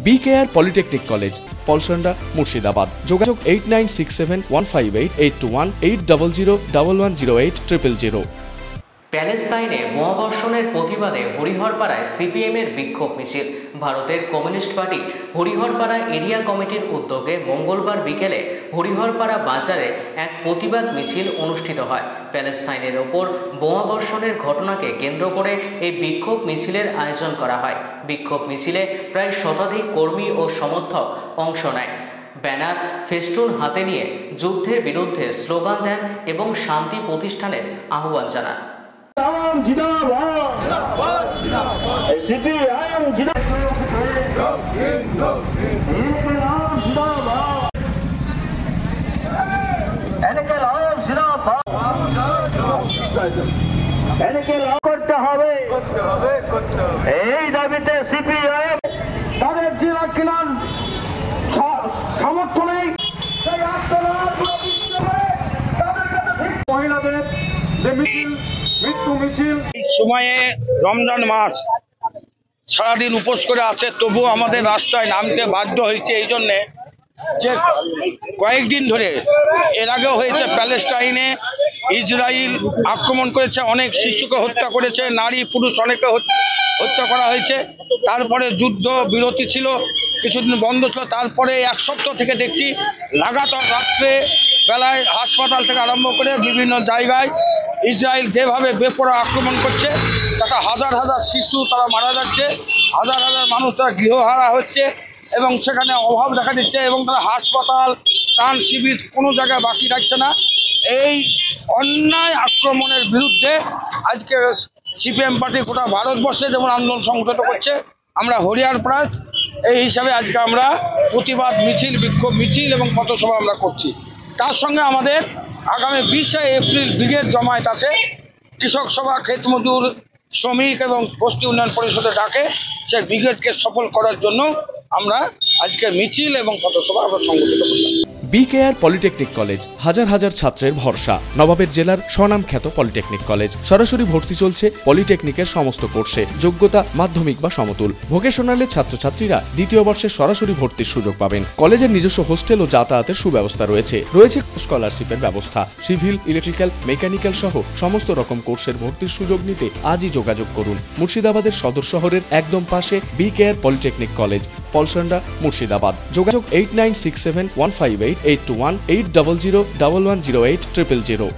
BKR polytechnic college, Palsanda, Murshidabad. যোগাযোগ 8967158821 8001108000। প্যালেস্তাইনে বোমাবর্ষণের প্রতিবাদে হরিহরপাড়ায় সিপিএমের বিক্ষোভ মিছিল। ভারতের কমিউনিস্ট পার্টি হরিহরপাড়া এরিয়া কমিটির উদ্যোগে মঙ্গলবার বিকেলে হরিহরপাড়া বাজারে এক প্রতিবাদ মিছিল অনুষ্ঠিত হয়। প্যালেস্তাইনের ওপর বোমাবর্ষণের ঘটনাকে কেন্দ্র করে এই বিক্ষোভ মিছিলের আয়োজন করা হয়। বিক্ষোভ মিছিলে প্রায় শতাধিক কর্মী ও সমর্থক অংশ নেয়। ব্যানার, ফেস্টুন হাতে নিয়ে যুদ্ধের বিরুদ্ধে স্লোগান দেন এবং শান্তি প্রতিষ্ঠানের আহ্বান জানান। করতে হবে এই দাবিতে সিপিআইএম তাদের জেলা কিনার সামর্থ্য নেই। মহিলাদের যে মিছিল, মৃত্যু মিছিল, এই সময়ে রমজান মাস সারাদিন উপোস করে আছে, তবুও আমাদের রাস্তায় নামতে বাধ্য হয়েছে এই জন্যে যে কয়েকদিন ধরে এর আগেও হয়েছে প্যালেস্টাইনে ইসরায়েল আক্রমণ করেছে, অনেক শিশুকে হত্যা করেছে, নারী পুরুষ অনেকে হত্যা করা হয়েছে। তারপরে যুদ্ধ বিরতি ছিল, কিছুদিন বন্ধ ছিল, তারপরে এক সপ্তাহ থেকে দেখছি লাগাতার রাত্রে বেলায় হাসপাতাল থেকে আরম্ভ করে বিভিন্ন জায়গায় ইসরায়েল যেভাবে বেপরোয়া আক্রমণ করছে, তাতে হাজার হাজার শিশু তারা মারা যাচ্ছে, হাজার হাজার মানুষ তারা গৃহহারা হচ্ছে এবং সেখানে অভাব দেখা দিচ্ছে এবং তারা হাসপাতাল, ত্রাণ শিবির কোনো জায়গায় বাকি রাখছে না। এই অন্যায় আক্রমণের বিরুদ্ধে আজকে সিপিএম পার্টি গোটা ভারতবর্ষে যেমন আন্দোলন সংগঠিত করছে, আমরা হরিহরপাড়ায় এই হিসাবে আজকে আমরা প্রতিবাদ মিছিল, বিক্ষোভ মিছিল এবং পথসভা আমরা করছি। তার সঙ্গে আমাদের আগামী 20শে এপ্রিল ব্রিগেড জমায়েত আছে। কৃষক সভা, ক্ষেত মজুর, শ্রমিক এবং বস্তি উন্নয়ন পরিষদের ডাকে সেই ব্রিগেডকে সফল করার জন্য আমরা আজকে মিছিল এবং পথসভা আমরা সংগঠিত করলাম। BKR পলিটেকনিক কলেজ, হাজার হাজার ছাত্রের ভরসা। নবাবের জেলার স্বনামখ্যাত পলিটেকনিক কলেজ। সরাসরি ভর্তি চলছে পলিটেকনিকের সমস্ত কোর্সে। যোগ্যতা মাধ্যমিক বা সমতুল। ভোকেশনালের ছাত্রছাত্রীরা দ্বিতীয় বর্ষে সরাসরি ভর্তির সুযোগ পাবেন। কলেজের নিজস্ব হোস্টেল ও যাতায়াতের সুব্যবস্থা রয়েছে। স্কলারশিপের ব্যবস্থা। সিভিল, ইলেকট্রিক্যাল, মেকানিক্যাল সহ সমস্ত রকম কোর্সের ভর্তির সুযোগ নিতে আজই যোগাযোগ করুন। মুর্শিদাবাদের সদর শহরের একদম পাশে BKR polytechnic college, Palsanda, Murshidabad. যোগাযোগ 8967158821 8001108000।